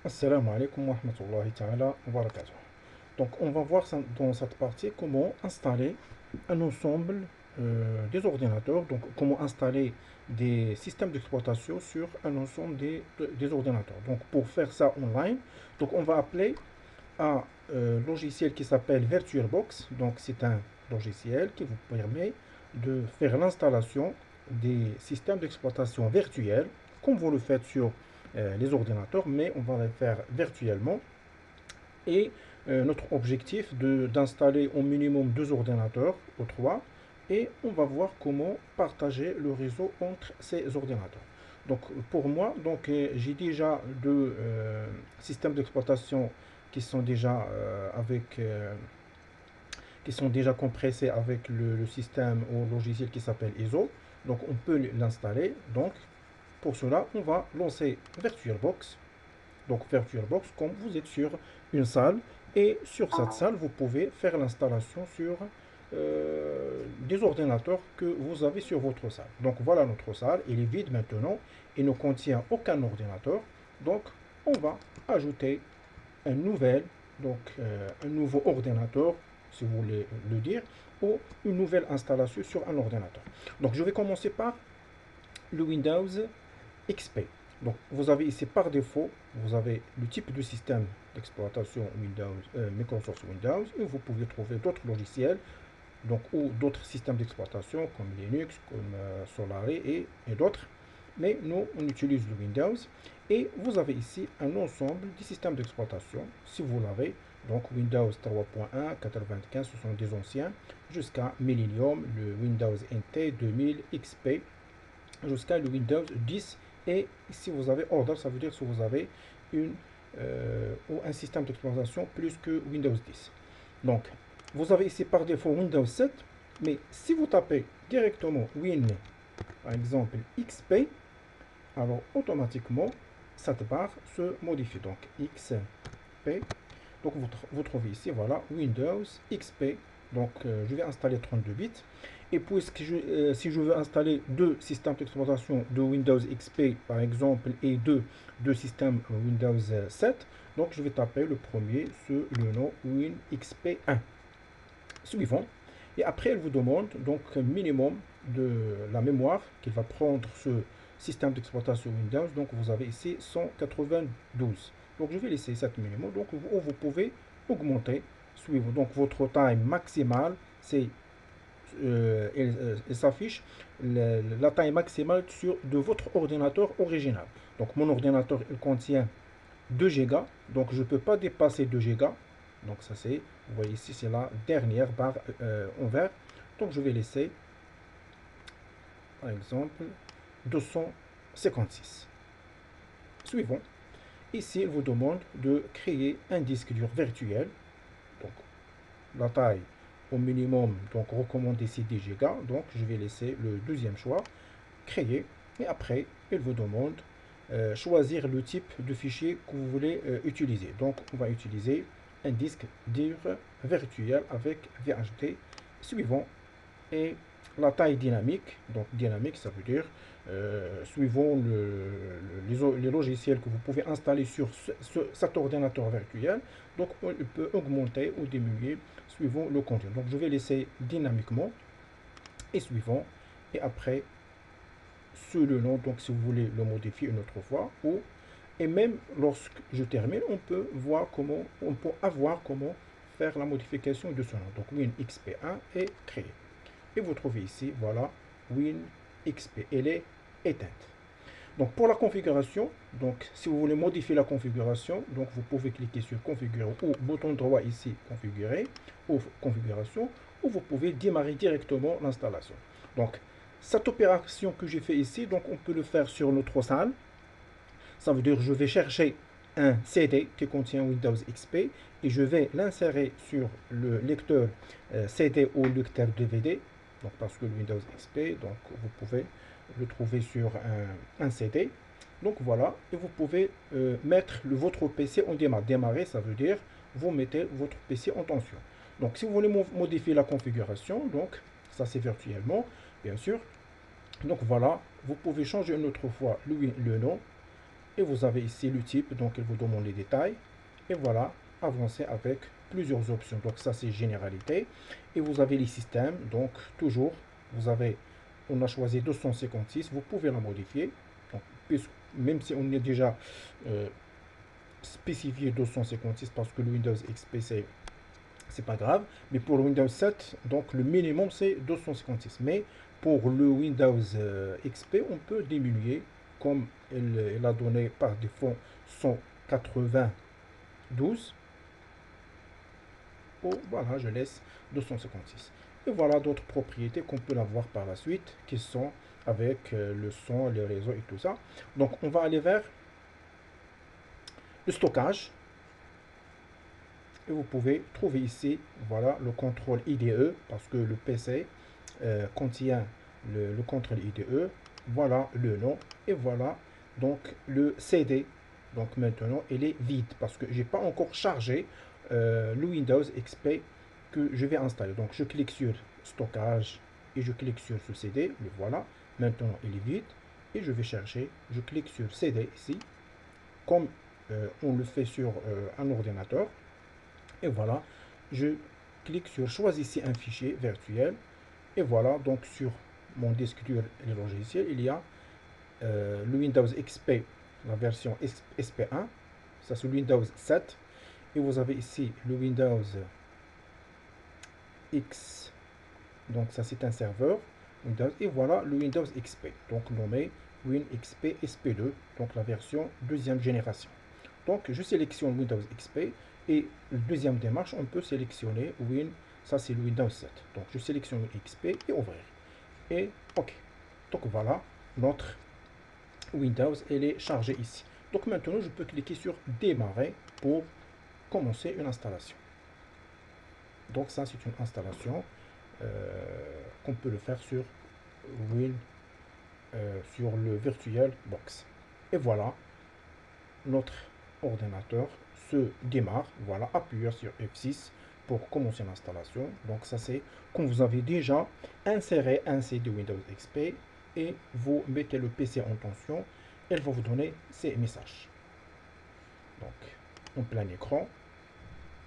Assalamu alaikum wa rahmatullahi ta'ala wa barakatuh. Donc, on va voir dans cette partie comment installer un ensemble des ordinateurs, donc comment installer des systèmes d'exploitation sur un ensemble des ordinateurs. Donc, pour faire ça online, donc on va appeler un logiciel qui s'appelle VirtualBox. Donc, c'est un logiciel qui vous permet de faire l'installation des systèmes d'exploitation virtuels, comme vous le faites sur les ordinateurs, mais on va le faire virtuellement. Et notre objectif d'installer au minimum deux ordinateurs ou trois, et on va voir comment partager le réseau entre ces ordinateurs. Donc pour moi, j'ai déjà deux systèmes d'exploitation qui sont déjà qui sont déjà compressés avec le système ou logiciel qui s'appelle ISO. Donc on peut l'installer. Donc pour cela, on va lancer VirtualBox. Donc VirtualBox, comme vous êtes sur une salle, et sur cette salle, vous pouvez faire l'installation sur des ordinateurs que vous avez sur votre salle. Donc voilà notre salle, elle est vide maintenant, il ne contient aucun ordinateur. Donc on va ajouter un nouveau ordinateur, si vous voulez le dire, ou une nouvelle installation sur un ordinateur. Donc je vais commencer par le Windows XP. Donc, vous avez ici par défaut, vous avez le type de système d'exploitation Windows, Microsoft Windows, et vous pouvez trouver d'autres logiciels, donc, ou d'autres systèmes d'exploitation comme Linux, comme Solaris et d'autres. Mais nous, on utilise le Windows. Et vous avez ici un ensemble de systèmes d'exploitation, si vous l'avez. Donc Windows 3.1, 95, ce sont des anciens, jusqu'à Millennium, le Windows NT 2000 XP, jusqu'à le Windows 10. Et si vous avez Order, ça veut dire que vous avez ou un système d'exploitation plus que Windows 10. Donc, vous avez ici par défaut Windows 7, mais si vous tapez directement Win, par exemple XP, alors automatiquement, cette barre se modifie. Donc, XP. Donc, vous trouvez ici, voilà, Windows XP. Donc, je vais installer 32 bits. Et puisque si je veux installer deux systèmes d'exploitation de Windows XP, par exemple, et deux systèmes Windows 7, donc je vais taper le premier sur le nom WinXP1. Suivant. Et après, elle vous demande donc un minimum de la mémoire qu'il va prendre ce système d'exploitation Windows. Donc, vous avez ici 192. Donc, je vais laisser cette minimum. Donc, vous pouvez augmenter. Suivant. Donc, votre taille maximale, c'est il s'affiche la taille maximale de votre ordinateur original. Donc mon ordinateur il contient 2 Go, donc je ne peux pas dépasser 2 Go. Donc ça c'est, vous voyez ici c'est la dernière barre en vert. Donc je vais laisser par exemple 256. Suivant. Ici il vous demande de créer un disque dur virtuel. Donc la taille au minimum, donc recommandé c'est 10 Go. Donc je vais laisser le deuxième choix, créer. Et après, il vous demande choisir le type de fichier que vous voulez utiliser. Donc on va utiliser un disque dur virtuel avec VHD suivant. Et la taille dynamique, donc dynamique ça veut dire suivant les logiciels que vous pouvez installer sur cet ordinateur virtuel, donc il peut augmenter ou diminuer suivant le contenu. Donc je vais laisser dynamiquement et suivant, et après sur le nom, donc si vous voulez le modifier une autre fois, ou et même lorsque je termine, on peut avoir comment faire la modification de ce nom. Donc WinXP1 est créé. Et vous trouvez ici, voilà, WinXP, elle est éteinte. Donc pour la configuration, donc si vous voulez modifier la configuration, donc vous pouvez cliquer sur configurer ou bouton droit ici, configurer, ou configuration, ou vous pouvez démarrer directement l'installation. Donc cette opération que j'ai fait ici, donc on peut le faire sur notre salle. Ça veut dire que je vais chercher un CD qui contient Windows XP et je vais l'insérer sur le lecteur CD ou lecteur DVD. Donc parce que le Windows XP, donc vous pouvez le trouver sur un CD. Donc voilà, et vous pouvez mettre votre PC en démarre. Démarrer, ça veut dire vous mettez votre PC en tension. Donc si vous voulez modifier la configuration, donc ça c'est virtuellement, bien sûr. Donc voilà, vous pouvez changer une autre fois le nom. Et vous avez ici le type, donc il vous demande les détails. Et voilà, avancer avec plusieurs options. Donc ça c'est généralité. Et vous avez les systèmes, donc toujours, vous avez, on a choisi 256, vous pouvez la modifier. Donc, même si on est déjà spécifié 256 parce que le Windows XP c'est pas grave, mais pour le Windows 7, donc le minimum c'est 256. Mais pour le Windows XP, on peut diminuer, comme elle a donné par défaut 192. Oh, voilà, je laisse 256. Et voilà d'autres propriétés qu'on peut avoir par la suite, qui sont avec le son, les réseaux et tout ça. Donc on va aller vers le stockage. Et vous pouvez trouver ici, voilà, le contrôle IDE, parce que le PC contient le contrôle IDE. Voilà le nom. Et voilà donc le CD. Donc maintenant, il est vide, parce que j'ai pas encore chargé le Windows XP que je vais installer. Donc je clique sur stockage et je clique sur ce CD. Le voilà. Maintenant, il est vide. Et je vais chercher. Je clique sur CD ici, comme on le fait sur un ordinateur. Et voilà, je clique sur choisissez un fichier virtuel. Et voilà, donc sur mon disque dur et le logiciel, il y a le Windows XP, la version SP1. Ça c'est Windows 7. Et vous avez ici le Windows X. Donc ça c'est un serveur Windows. Et voilà le Windows XP. Donc nommé WinXP SP2. Donc la version deuxième génération. Donc je sélectionne Windows XP et la deuxième démarche, on peut sélectionner Win, ça c'est le Windows 7. Donc je sélectionne XP et ouvrir. Et OK. Donc voilà, notre Windows, elle est chargée ici. Donc maintenant, je peux cliquer sur démarrer pour commencer une installation. Donc ça c'est une installation qu'on peut le faire sur Win, sur le VirtualBox. Et voilà, notre ordinateur se démarre. Voilà, appuyez sur F6 pour commencer l'installation. Donc ça c'est quand vous avez déjà inséré un CD Windows XP et vous mettez le PC en tension, elle va vous donner ces messages. Donc en plein écran,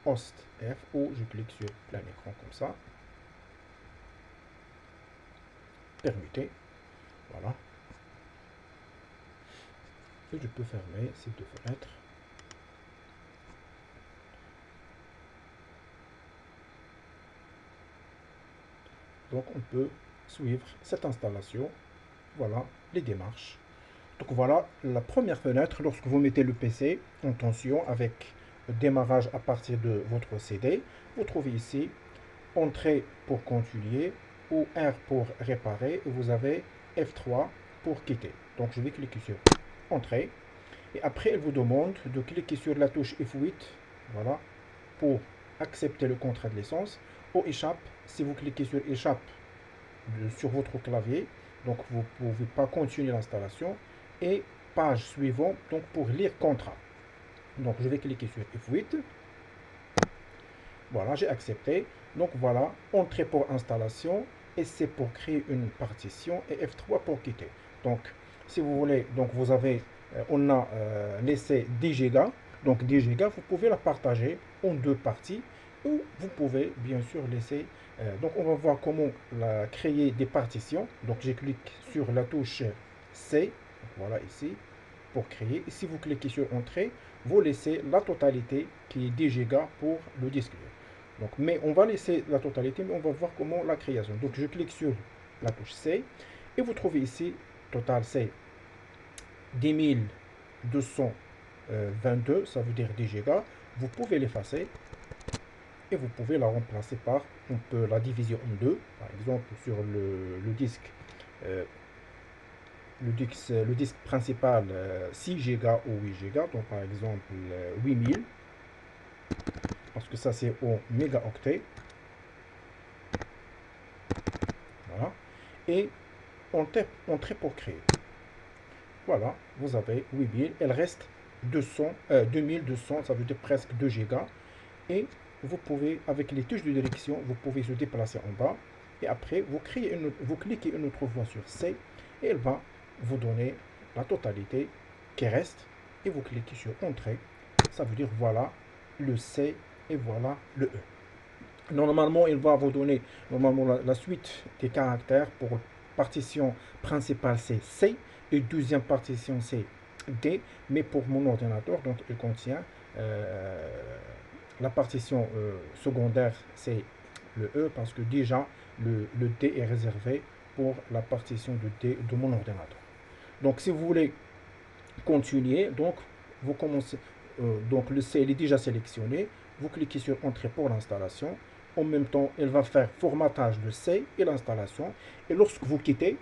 Host F, ou je clique sur plein écran comme ça. Permettez, voilà. Et je peux fermer ces deux fenêtres. Donc on peut suivre cette installation. Voilà les démarches. Donc voilà la première fenêtre lorsque vous mettez le PC en tension avec le démarrage à partir de votre CD. Vous trouvez ici Entrée pour continuer ou R pour réparer. Et vous avez F3 pour quitter. Donc je vais cliquer sur Entrée. Et après, elle vous demande de cliquer sur la touche F8. Voilà. Pour accepter le contrat de licence. Ou échappe. Si vous cliquez sur échappe sur votre clavier, donc vous ne pouvez pas continuer l'installation. Et page suivante, donc pour lire contrat. Donc je vais cliquer sur F8. Voilà, j'ai accepté. Donc voilà, entrée pour installation, et c'est pour créer une partition, et F3 pour quitter. Donc si vous voulez, donc vous avez, on a laissé 10 Go. Donc 10 Go, vous pouvez la partager en deux parties, ou vous pouvez bien sûr laisser. Donc on va voir comment créer des partitions. Donc je clique sur la touche C, voilà ici, pour créer. Et si vous cliquez sur Entrée, vous laissez la totalité qui est 10 Go pour le disque dur. Donc, mais on va laisser la totalité, mais on va voir comment la création. Donc je clique sur la touche C et vous trouvez ici total c'est 10 222, ça veut dire 10 Go. Vous pouvez l'effacer et vous pouvez la remplacer par, on peut la diviser en deux, par exemple sur le disque. Le disque principal 6 Go ou 8 Go, donc par exemple 8000, parce que ça c'est au mégaoctet. Voilà. Et entrée pour créer. Voilà, vous avez 8000, elle reste 2200, ça veut dire presque 2 Go. Et vous pouvez, avec les touches de direction, vous pouvez se déplacer en bas. Et après, vous cliquez une autre fois sur C et elle va vous donner la totalité qui reste. et vous cliquez sur Entrée. Ça veut dire voilà le C et voilà le E. Normalement, il va vous donner la suite des caractères. Pour partition principale, c'est C, et deuxième partition, c'est D. Mais pour mon ordinateur, donc il contient la partition secondaire, c'est le E, parce que déjà, le D est réservé pour la partition de D de mon ordinateur. Donc, si vous voulez continuer, donc vous commencez, donc le C il est déjà sélectionné, vous cliquez sur Entrée pour l'installation. En même temps, il va faire formatage de C et l'installation. Et lorsque vous quittez,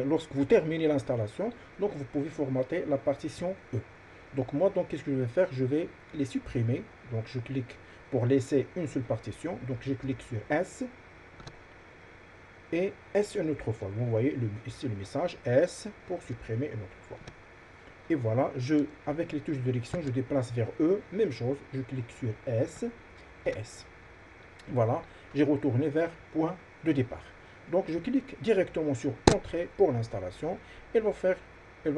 lorsque vous terminez l'installation, donc vous pouvez formater la partition E. Donc moi, donc qu'est-ce que je vais faire? Je vais les supprimer. Donc je clique pour laisser une seule partition. Donc je clique sur S et S une autre fois. Vous voyez ici le message S pour supprimer une autre fois. Et voilà, avec les touches de direction, je déplace vers E. Même chose, je clique sur S et S. Voilà, j'ai retourné vers point de départ. Donc je clique directement sur Entrée pour l'installation. Elle va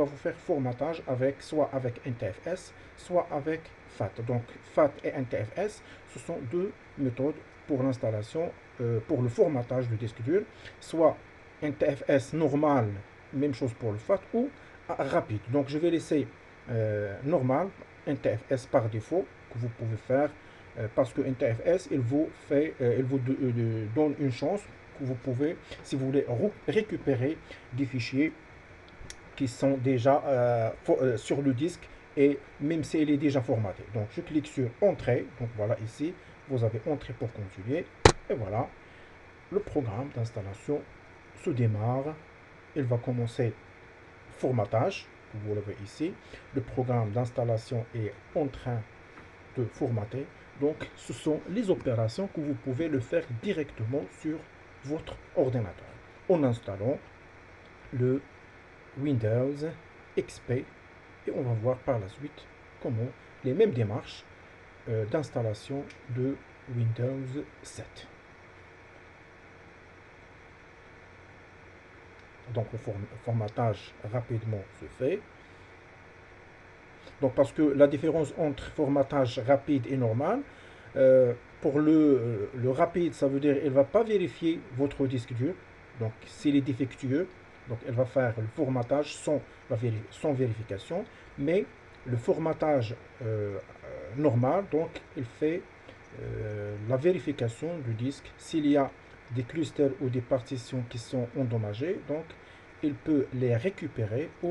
vous faire formatage soit avec NTFS, soit avec FAT. Donc FAT et NTFS, ce sont deux méthodes pour l'installation, pour le formatage du disque dur. Soit NTFS normal, même chose pour le FAT, ou rapide. Donc je vais laisser normal, NTFS par défaut, que vous pouvez faire parce que NTFS, il vous donne une chance que vous pouvez, si vous voulez, récupérer des fichiers qui sont déjà sur le disque, et même s'il est déjà formaté. Donc je clique sur Entrée. Donc voilà, ici, vous avez Entrée pour continuer. Et voilà, le programme d'installation se démarre. Il va commencer formatage. Vous l'avez ici. Le programme d'installation est en train de formater. Donc, ce sont les opérations que vous pouvez le faire directement sur votre ordinateur en installant le Windows XP. Et on va voir par la suite comment les mêmes démarches d'installation de Windows 7. Donc, le formatage rapidement se fait. Donc, parce que la différence entre formatage rapide et normal, pour le rapide, ça veut dire qu'il ne va pas vérifier votre disque dur. Donc, s'il est défectueux, donc elle va faire le formatage sans vérification. Mais le formatage normal, donc, il fait la vérification du disque. S'il y a des clusters ou des partitions qui sont endommagées, donc, il peut les récupérer ou